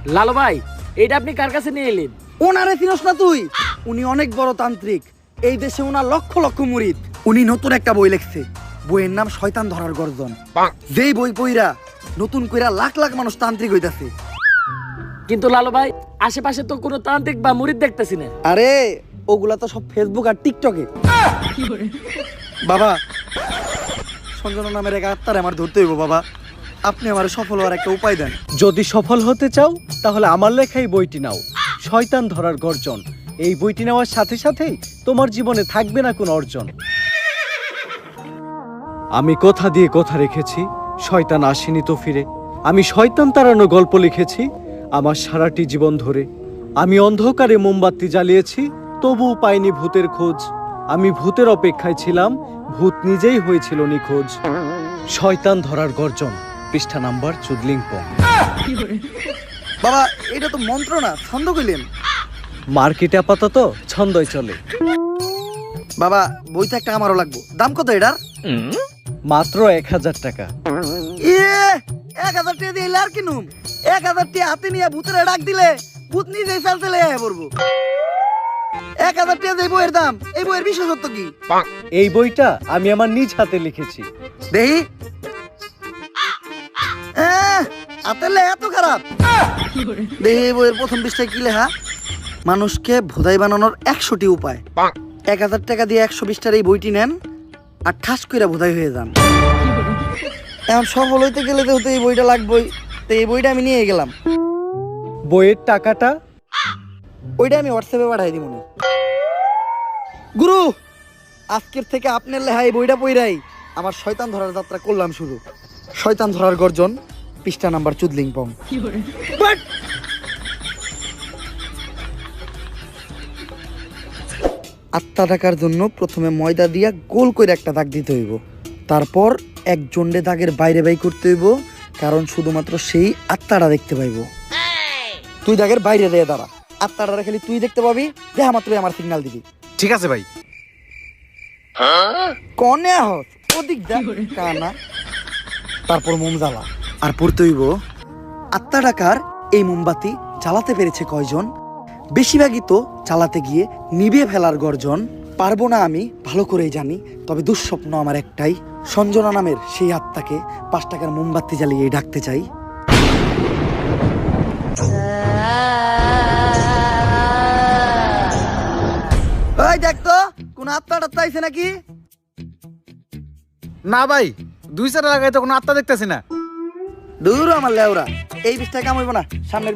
লালু ভাই, এটা আপনি কার কাছে নিয়ে এলেন? ওনারে চিনস না তুই? উনি অনেক বড় তান্ত্রিক। এই দেশে ওনার লক্ষ লক্ষ মুরিদ। উনি নতুন একটা বই লিখছে, বইয়ের নাম শয়তান ধরার গর্জন। যেই বই পইরা নতুন কইরা লাখ লাখ মানুষ তান্ত্রিক হইতাছে। কিন্তু লালু ভাই, আশেপাশে তো কোনো তান্ত্রিক বা মুরিদ দেখতেছি না। আরে ওগুলা তো সব ফেসবুক আর টিকটকে। বাবা, সঞ্জনা নামের এক আত্মারে আমার ধরতে হইব বাবা। আপনি আমার সফল হওয়ার একটা উপায় দেন। যদি সফল হতে চাও তাহলে আমার লেখা এই বইটি নাও, শয়তান ধরার গর্জন। এই বইটি নেওয়ার সাথে সাথেই তোমার জীবনে থাকবে না কোনো অর্জন। আমি কথা দিয়ে কথা রেখেছি, শয়তান আসেনি তো ফিরে। আমি শয়তান তাড়ানো গল্প লিখেছি আমার সারাটি জীবন ধরে। আমি অন্ধকারে মোমবাতি জ্বালিয়েছি, তবুও পাইনি ভূতের খোঁজ। আমি ভূতের অপেক্ষায় ছিলাম, ভূত নিজেই হয়েছিল নিখোঁজ। শয়তান ধরার গর্জন, পৃষ্ঠা নাম্বার চুদলিংপং। বাবা, এটা তো মন্ত্র না, ছন্দ কইলেন। মার্কেটে আপাতত ছন্দই চলে। বাবা, বইটা একটা আমারও লাগবো। দাম কত এটার? মাত্র 1000 টাকা। 1000 টাকা দিয়ে আর কিনুম? 1000 টাকা হাতে নিয়ে ভূতের ডাক দিলে ভূত নিজেই চাল চলে আয় পড়বো। 1000 টাকা দিয়ে বইয়ের দাম, এই বইয়ের বিশেষত্ব কি? এই বইটা আমি আমার নিজ হাতে লিখেছি। দেহি আতেলে এত খারাপ? দেহি এই বইয়ের প্রথম পৃষ্ঠায় কি লেখা? মানুষকে ভোদাই বানানোর 100টি উপায়। 1000 টাকা দিয়ে 120টার এই বইটি নেন আর ঠাস কইরা ভোদাই হয়ে যান। এখন সফল হইতে গেলে তো এই বইটা লাগবেই। তো এই বইটা আমি নিয়ে গেলাম। বইয়ের টাকাটা? ওইটা আমি হোয়াটসঅ্যাপে পাঠাই দিব। গুরু, আজকের থেকে আপনার লেখা এই বইটা পইরাই আমার শয়তান ধরার যাত্রা করলাম শুরু। শয়তান ধরার গর্জন, পৃষ্ঠা নাম্বার চুদলিংপং। আত্মা ডাকার জন্য প্রথমে ময়দা দিয়া গোল করে একটা দাগ দিতে হইব। তারপর এক জন্ডে দাগের বাইরে বাই করতে হইব, কারণ শুধুমাত্র সেই আত্মাটা দেখতে পাইব। তুই দাগের বাইরে দিয়ে দাঁড়া, আত্মাটা খালি তুই দেখতে পাবি। দেখা মাত্রই আমার সিগন্যাল দিবি। ঠিক আছে ভাই। কনে হস ওদিক দেখ কানা। তারপর মোম জ্বালা আর পড়তে হইব, আত্মা ডাকার এই মোমবাতি জ্বালাতে পেরেছে কয়জন? বেশিরভাগই তো চালাতে গিয়ে নিভিয়ে ফেলার গর্জন। পারবো না আমি ভালো করেই জানি, তবে দুঃস্বপ্ন আমার একটাই, সঞ্জনা নামের সেই আত্মাকে 5 টাকার মোমবাতি জ্বালিয়ে ডাকতে চাই। ওই দেখ তো কোন আত্মা টাত্মা আইছে নাকি? না ভাই, 2 চার লাগাই তো কোনো আত্মা দেখতেছি না। দূর আমার লেওরা, এই বিষটা কাম হইব না। সামনের